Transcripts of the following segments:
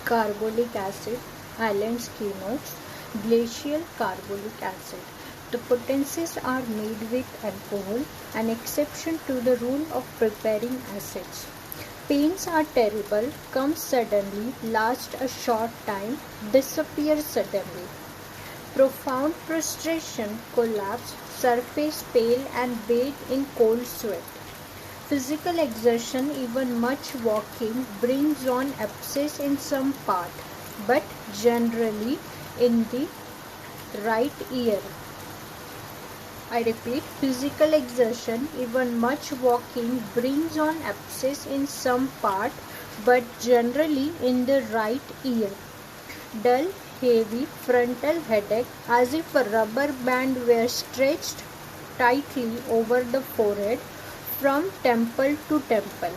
Carbolic acid, Allen's keynotes, glacial carbolic acid. The potencies are made with alcohol, an exception to the rule of preparing acids. Pains are terrible, come suddenly, last a short time, disappear suddenly. Profound prostration, collapse, surface pale and bathed in cold sweat. Physical exertion, even much walking, brings on abscess in some part, but generally in the right ear. I repeat, physical exertion, even much walking, brings on abscess in some part, but generally in the right ear. Dull, heavy, frontal headache, as if a rubber band were stretched tightly over the forehead, from temple to temple.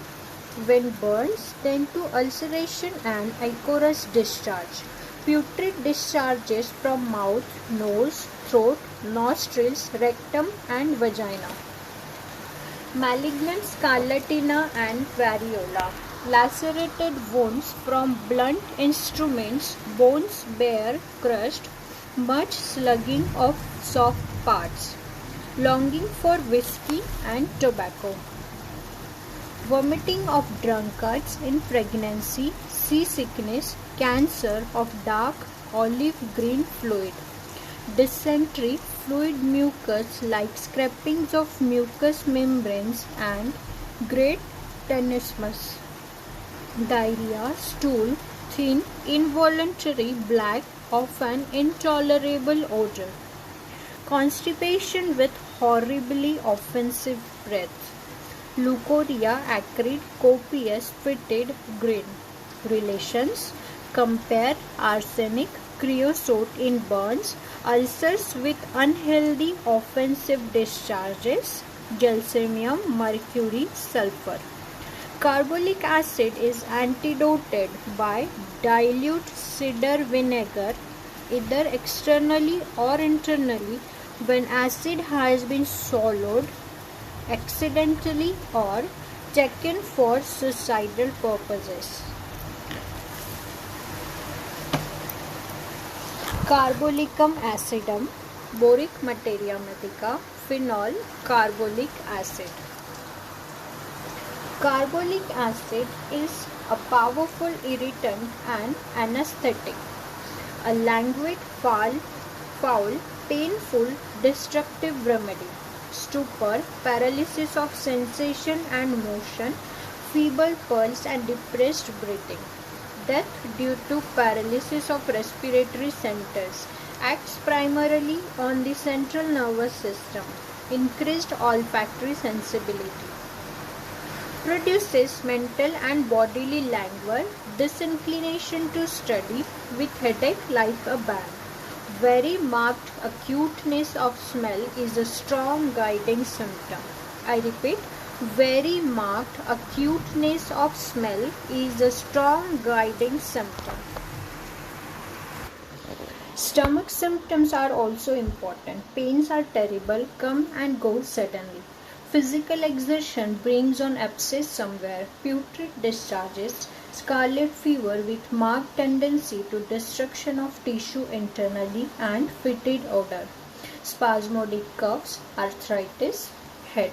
When burns, then to ulceration and ichorous discharge. Putrid discharges from mouth, nose, throat, nostrils, rectum and vagina. Malignant scarlatina and variola. Lacerated wounds from blunt instruments, bones bare, crushed, much slugging of soft parts. Longing for whiskey and tobacco. Vomiting of drunkards in pregnancy, seasickness, cancer of dark olive green fluid. Dysentery, fluid mucus like scrapings of mucous membranes and great tenesmus. Diarrhea, stool, thin, involuntary, black, of an intolerable odor. Constipation with horribly offensive breath. Leucorrhea, acrid, copious, fetid, green. Relations: compare arsenic, creosote in burns, ulcers with unhealthy offensive discharges, gelsemium, mercury, sulfur. Carbolic acid is antidoted by dilute cider vinegar, either externally or internally, when acid has been swallowed accidentally or taken for suicidal purposes. Carbolicum acidum, boric materia medica, phenol, carbolic acid. Carbolic acid is a powerful irritant and anesthetic. A languid, foul, painful, destructive remedy. Stupor, paralysis of sensation and motion, feeble pulse and depressed breathing. Death due to paralysis of respiratory centers. Acts primarily on the central nervous system. Increased olfactory sensibility. Produces mental and bodily languor, disinclination to study, with headache like a band. Very marked acuteness of smell is a strong guiding symptom. I repeat, very marked acuteness of smell is a strong guiding symptom. Stomach symptoms are also important. Pains are terrible, come and go suddenly. Physical exertion brings on abscess somewhere, putrid discharges, scarlet fever with marked tendency to destruction of tissue internally and fetid odor, spasmodic coughs, arthritis, head,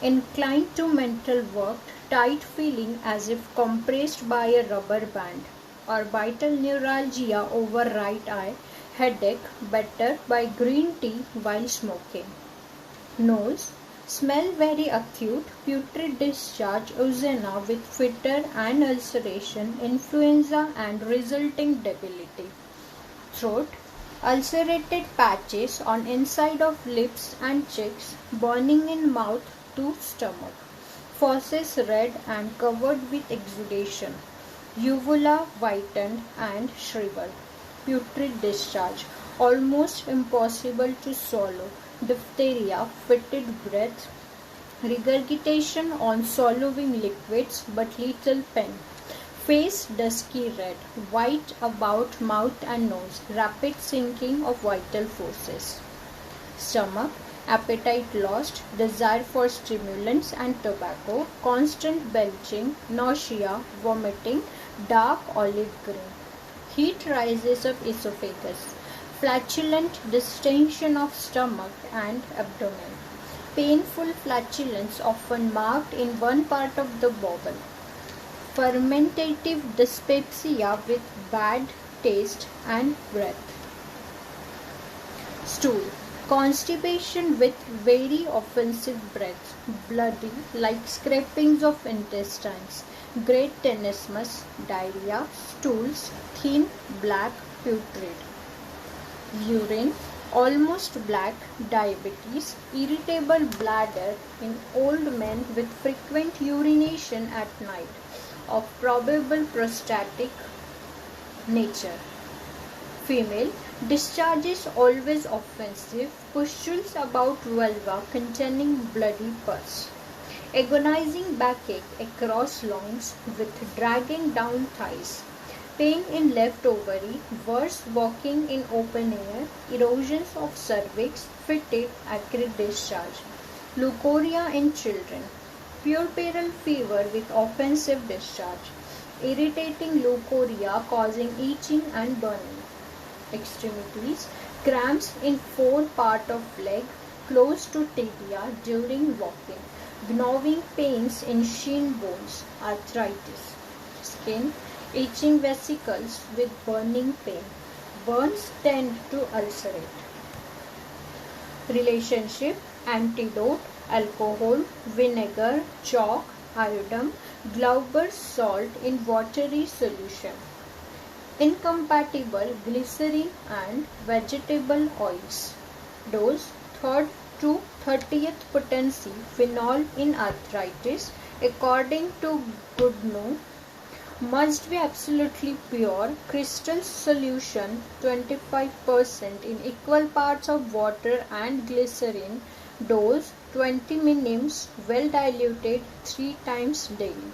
inclined to mental work, tight feeling as if compressed by a rubber band, orbital neuralgia over right eye, headache, better by green tea while smoking. Nose, smell very acute, putrid discharge, eczema with fetor and ulceration, influenza and resulting debility. Throat, ulcerated patches on inside of lips and cheeks, burning in mouth to stomach. Fauces red and covered with exudation. Uvula whitened and shriveled. Putrid discharge, almost impossible to swallow. Diphtheria, fetid breath, regurgitation on swallowing liquids but little pain. Face dusky red, white about mouth and nose, rapid sinking of vital forces. Stomach, appetite lost, desire for stimulants and tobacco, constant belching, nausea, vomiting, dark olive green. Heat rises up esophagus. Flatulent distension of stomach and abdomen. Painful flatulence often marked in one part of the bowel. Fermentative dyspepsia with bad taste and breath. Stool. Constipation with very offensive breath, bloody like scrapings of intestines, great tenesmus, diarrhea, stools, thin, black, putrid. Urine, almost black, diabetes, irritable bladder in old men with frequent urination at night, of probable prostatic nature. Female, discharges always offensive, pustules about vulva containing bloody pus. Agonizing backache across loins with dragging down thighs. Pain in left ovary, worse walking in open air, erosions of cervix, fetid, acrid discharge. Leukorrhea in children. Puerperal fever with offensive discharge. Irritating leukorrhea causing itching and burning. Extremities, cramps in forepart of leg close to tibia during walking, gnawing pains in shin bones, arthritis. Skin, itching vesicles with burning pain. Burns tend to ulcerate. Relationship, antidote, alcohol, vinegar, chalk, iodine, Glauber's salt in watery solution. Incompatible glycerin and vegetable oils. Dose 3rd to 30th potency phenol in arthritis according to Goodnow. Must be absolutely pure crystal solution 25% in equal parts of water and glycerin. Dose 20 minims well diluted 3 times daily.